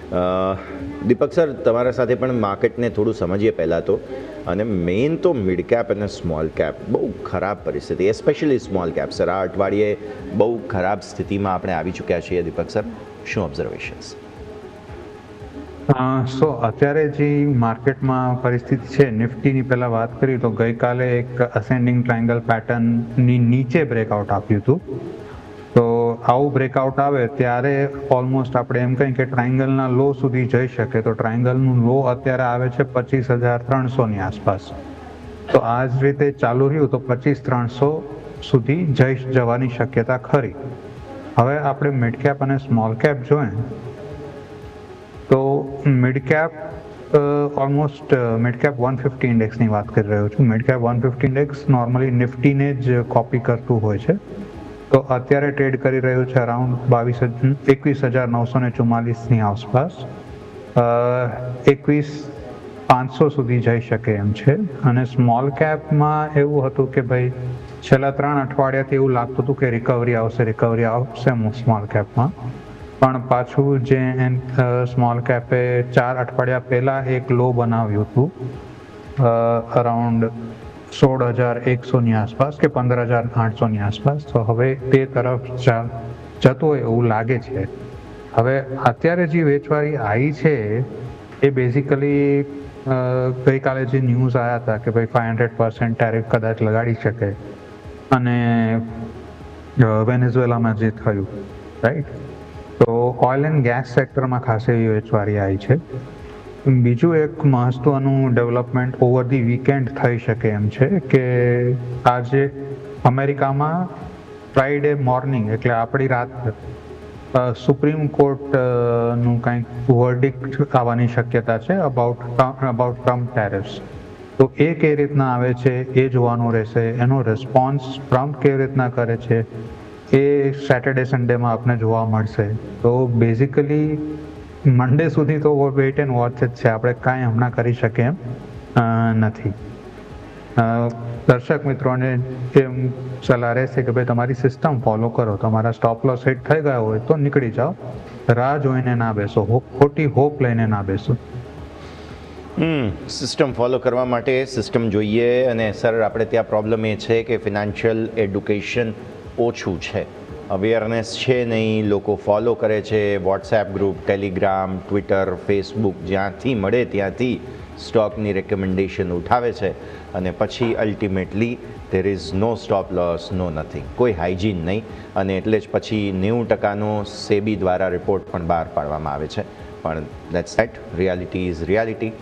દીપક sir, તમારા સાથે પણ માર્કેટને થોડું સમજીએ પહેલાં તો, અને મેઇન તો મિડ કેપ અને સ્મોલ કેપ બહુ ખરાબ પરિસ્થિતિ, એસ્પેશિયલી સ્મોલ કેપ. સર, આ અઠવાડિયે બહુ ખરાબ સ્થિતિમાં આપણે આવી ચૂક્યા છીએ. દીપક સર, શું ઓબ્ઝર્વેશન્સ? સો અત્યારે જે માર્કેટમાં પરિસ્થિતિ છે, નિફ્ટીની પહેલાં વાત કરીએ તો ગઈકાલે એક અસેન્ડિંગ ટ્રાયંગલ પેટર્નની નીચે બ્રેકઆઉટ આપ્યું હતું. તો આવું બ્રેકઆઉટ આવે ત્યારે ઓલમોસ્ટ આપણે એમ કહીએ કે ટ્રાયંગલના લો સુધી જઈ શકે. તો ટ્રાયંગલનું લો અત્યારે આવે છે 25,300ની આસપાસ. તો આ જ રીતે ચાલુ રહ્યું તો 25,300 સુધી જવાની શક્યતા ખરી. હવે આપણે મિડ કેપ અને સ્મોલ કેપ જોઈએ તો mid cap almost mid cap 150 ઇન્ડેક્સની વાત કરી રહ્યો છું. મિડ કેપ 150 ઇન્ડેક્સ નોર્મલી નિફ્ટીને જ કોપી કરતું હોય છે. તો અત્યારે ટ્રેડ કરી રહ્યું છે અરાઉન્ડ 21,944ની આસપાસ. 21,500 સુધી જઈ શકે એમ છે. અને સ્મોલ કેપમાં એવું હતું કે ભાઈ છેલ્લા 3 અઠવાડિયાથી એવું લાગતું હતું કે રિકવરી આવશે સ્મોલ કેપમાં. પણ પાછું જે સ્મોલ કેપે 4 અઠવાડિયા પહેલા એક લો બનાવ્યું હતું અરાઉન્ડ 16,100ની આસપાસ કે 15,800ની આસપાસ. તો હવે તે તરફ જતો હોય એવું લાગે છે. હવે અત્યારે જે વેચવારી આવી છે એ બેઝિકલી ગઈકાલે જે ન્યૂઝ આવ્યા હતા કે ભાઈ 500% ટેરિફ કદાચ લગાડી શકે, અને વેનેઝુએલામાં જે થયું, રાઈટ. તો ઓઇલ એન્ડ ગેસ સેક્ટરમાં ખાસ એવી વેચવારી આવી છે. બીજું એક મહત્વનું ડેવલપમેન્ટ ઓવર ધી વીકેન્ડ થઈ શકે એમ છે કે આજે અમેરિકામાં ફ્રાઈડે મોર્નિંગ એટલે આપણી રાત સુપ્રીમ કોર્ટનું કંઈક વર્ડિક્ટ આવવાની શક્યતા છે અબાઉટ ટ્રમ્પ ટેરિફ્સ. તો એ કેવી રીતના આવે છે એ જોવાનું રહેશે. એનો રિસ્પોન્સ ટ્રમ્પ કેવી રીતના કરે છે એ સેટરડે સન્ડેમાં આપણે જોવા મળશે. તો બેઝિકલી મંડે સુધી તો વેઇટ એન્ડ વોચ જ છે. આપણે કાંઈ હમણાં કરી શકીએ એમ નથી. દર્શક મિત્રોને એમ સલાહ રહેશે કે ભાઈ તમારી સિસ્ટમ ફોલો કરો. તમારા સ્ટોપ લોસ હિટ થઈ ગયા હોય તો નીકળી જાઓ, રાહ જોઈને ના બેસો, ખોટી હોપ લઈને ના બેસો. સિસ્ટમ ફોલો કરવા માટે સિસ્ટમ જોઈએ. અને સર, આપણે ત્યાં પ્રોબ્લેમ એ છે કે ફિનાન્શિયલ એડ્યુકેશન ઓછું છે, અવેરનેસ છે નહીં. લોકો ફોલો કરે છે WhatsApp group, Telegram, Twitter, Facebook, જ્યાંથી મળે ત્યાંથી સ્ટોકની રેકમેન્ડેશન ઉઠાવે છે, અને પછી ultimately there is no stop loss, no nothing, કોઈ હાઇજીન નહીં. અને એટલે જ પછી 90%નો સેબી દ્વારા રિપોર્ટ પણ બહાર પાડવામાં આવે છે. પણ that's right, reality is reality.